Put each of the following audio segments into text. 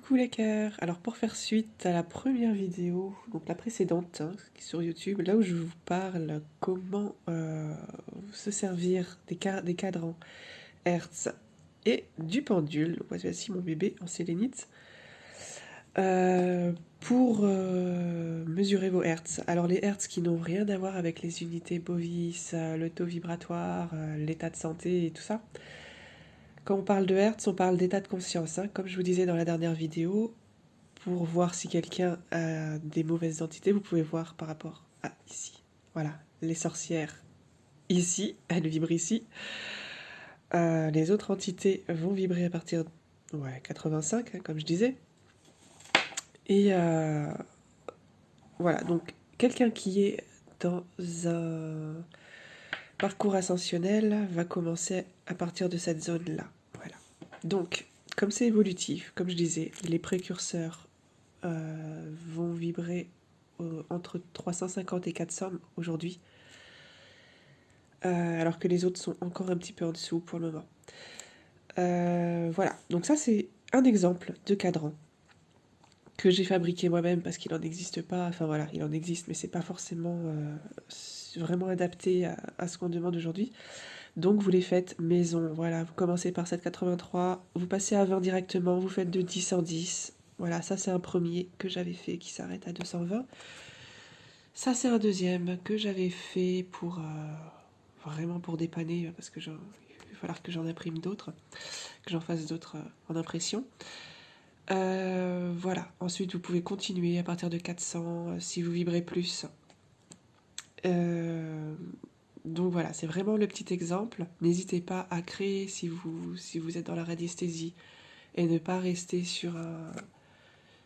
Coucou les cœurs. Alors pour faire suite à la première vidéo, donc la précédente, qui est sur YouTube, là où je vous parle comment se servir des cadrans Hertz et du pendule, voici mon bébé en sélénite, pour mesurer vos Hertz. Alors les Hertz qui n'ont rien à voir avec les unités bovis, le taux vibratoire, l'état de santé et tout ça. Quand on parle de Hertz, on parle d'état de conscience, comme je vous disais dans la dernière vidéo. Pour voir si quelqu'un a des mauvaises entités, vous pouvez voir par rapport à ici. Voilà, les sorcières ici, elles vibrent ici. Les autres entités vont vibrer à partir de 85, comme je disais. Et voilà, donc quelqu'un qui est dans un parcours ascensionnel va commencer à partir de cette zone-là. Voilà. Donc, comme c'est évolutif, comme je disais, les précurseurs vont vibrer entre 350 et 400 aujourd'hui, alors que les autres sont encore un petit peu en dessous pour le moment. Voilà, donc ça c'est un exemple de cadran que j'ai fabriqué moi-même parce qu'il n'en existe pas, enfin voilà, il en existe mais c'est pas forcément vraiment adapté à ce qu'on demande aujourd'hui. Donc vous les faites maison, voilà, vous commencez par 7,83, vous passez à 20 directement, vous faites de 10 en 10. Voilà, ça c'est un premier que j'avais fait qui s'arrête à 220. Ça c'est un deuxième que j'avais fait pour vraiment pour dépanner parce que il va falloir que j'en imprime d'autres, que j'en fasse d'autres en impression. Voilà, ensuite vous pouvez continuer à partir de 400 si vous vibrez plus. Donc voilà, c'est vraiment le petit exemple. N'hésitez pas à créer si vous êtes dans la radiesthésie et ne pas rester sur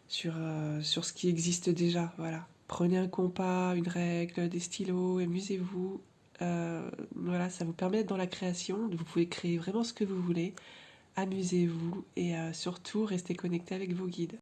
ce qui existe déjà. Voilà. Prenez un compas, une règle, des stylos, amusez-vous. Voilà, ça vous permet d'être dans la création. Vous pouvez créer vraiment ce que vous voulez. Amusez-vous et surtout restez connecté avec vos guides.